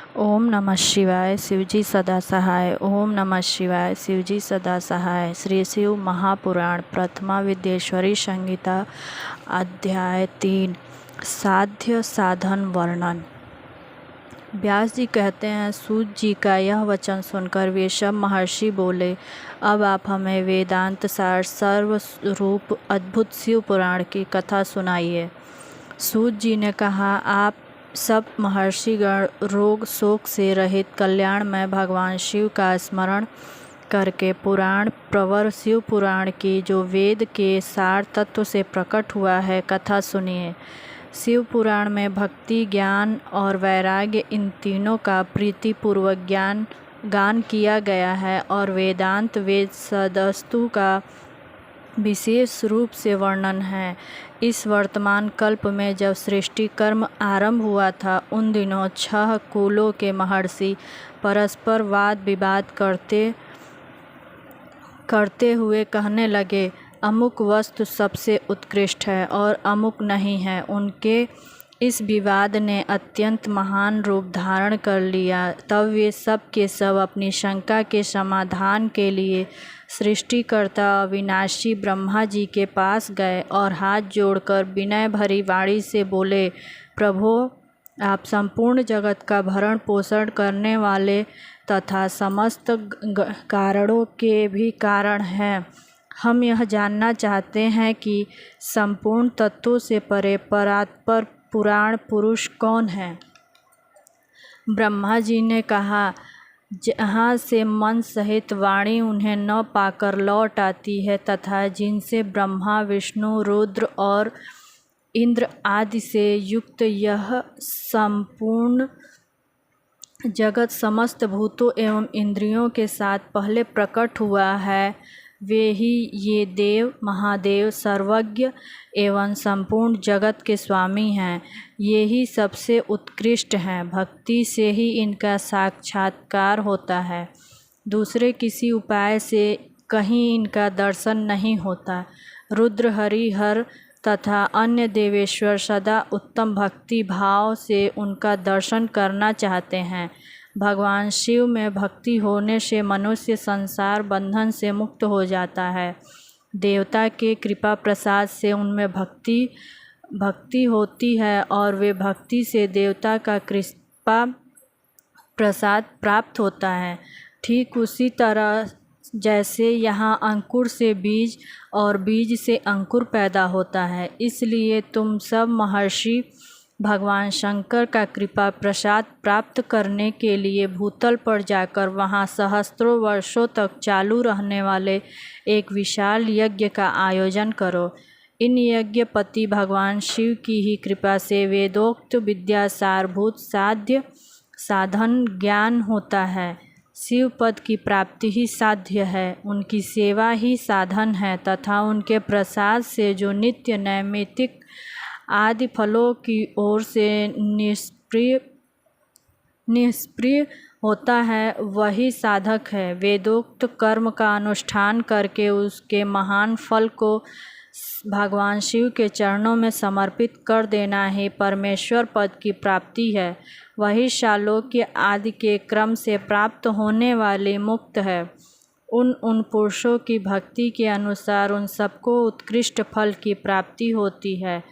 ओम नमः शिवाय शिवजी सदा सहाय। ओम नमः शिवाय शिवजी सदा सहाय। श्री शिव महापुराण प्रथमा विद्येश्वरी संहिता अध्याय 3 साध्य साधन वर्णन। व्यास जी कहते हैं, सूत जी का यह वचन सुनकर वे सब महर्षि बोले, अब आप हमें वेदांत सार सर्वरूप अद्भुत शिव पुराण की कथा सुनाइए। सूत जी ने कहा, आप सब महर्षिगण रोग शोक से रहित कल्याणमय भगवान शिव का स्मरण करके पुराण प्रवर शिव पुराण की जो वेद के सार तत्व से प्रकट हुआ है कथा सुनिए। शिव पुराण में भक्ति, ज्ञान और वैराग्य इन तीनों का प्रीतिपूर्वक गान किया गया है और वेदांत वेद सदस्तु का विशेष रूप से वर्णन है। इस वर्तमान कल्प में जब सृष्टि कर्म आरंभ हुआ था, उन दिनों 6 कुलों के महर्षि परस्पर वाद विवाद करते हुए कहने लगे, अमुक वस्तु सबसे उत्कृष्ट है और अमुक नहीं है। उनके इस विवाद ने अत्यंत महान रूप धारण कर लिया। तब वे सब के सब अपनी शंका के समाधान के लिए सृष्टिकर्ता अविनाशी ब्रह्मा जी के पास गए और हाथ जोड़कर विनय भरी वाणी से बोले, प्रभो, आप संपूर्ण जगत का भरण पोषण करने वाले तथा समस्त कारणों के भी कारण हैं। हम यह जानना चाहते हैं कि संपूर्ण तत्वों से परे परात्पर पुराण पुरुष कौन है। ब्रह्मा जी ने कहा, जहाँ से मन सहित वाणी उन्हें न पाकर लौट आती है तथा जिनसे ब्रह्मा विष्णु रुद्र और इंद्र आदि से युक्त यह संपूर्ण जगत समस्त भूतों एवं इंद्रियों के साथ पहले प्रकट हुआ है, वे ही ये देव महादेव सर्वज्ञ एवं संपूर्ण जगत के स्वामी हैं। ये ही सबसे उत्कृष्ट हैं। भक्ति से ही इनका साक्षात्कार होता है। दूसरे किसी उपाय से कहीं इनका दर्शन नहीं होता। रुद्र, हरि, हर तथा अन्य देवेश्वर सदा उत्तम भक्ति भाव से उनका दर्शन करना चाहते हैं। भगवान शिव में भक्ति होने से मनुष्य संसार बंधन से मुक्त हो जाता है। देवता के कृपा प्रसाद से उनमें भक्ति होती है और वे भक्ति से देवता का कृपा प्रसाद प्राप्त होता है। ठीक उसी तरह जैसे यहाँ अंकुर से बीज और बीज से अंकुर पैदा होता है, इसलिए तुम सब महर्षि भगवान शंकर का कृपा प्रसाद प्राप्त करने के लिए भूतल पर जाकर वहाँ सहस्त्रों वर्षों तक चालू रहने वाले एक विशाल यज्ञ का आयोजन करो। इन यज्ञपति भगवान शिव की ही कृपा से वेदोक्त विद्या सारभूत साध्य साधन ज्ञान होता है। शिव पद की प्राप्ति ही साध्य है, उनकी सेवा ही साधन है तथा उनके प्रसाद से जो नित्य नैमित्तिक आदि फलों की ओर से निष्प्रिय होता है, वही साधक है। वेदोक्त कर्म का अनुष्ठान करके उसके महान फल को भगवान शिव के चरणों में समर्पित कर देना ही परमेश्वर पद की प्राप्ति है। वही शालोक्य आदि के क्रम से प्राप्त होने वाली मुक्त है। उन पुरुषों की भक्ति के अनुसार उन सबको उत्कृष्ट फल की प्राप्ति होती है।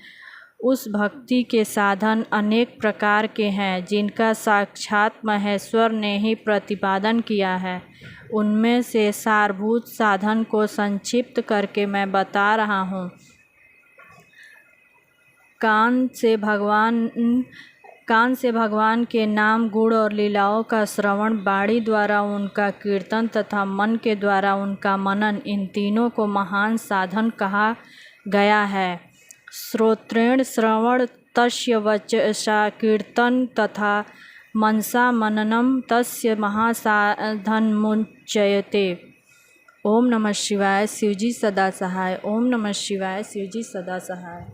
उस भक्ति के साधन अनेक प्रकार के हैं, जिनका साक्षात महेश्वर ने ही प्रतिपादन किया है। उनमें से सारभूत साधन को संक्षिप्त करके मैं बता रहा हूँ। कान से भगवान के नाम गुण और लीलाओं का श्रवण, वाणी द्वारा उनका कीर्तन तथा मन के द्वारा उनका मनन, इन तीनों को महान साधन कहा गया है। श्रोत्रेण श्रवण तस्य वचसा कीर्तन तथा मनसा मननम तस्य महासाधनमुच्यते। ओम नमः शिवाय शिवजी सदा सहाय। ओम नमः शिवाय शिवजी सदा सहाय।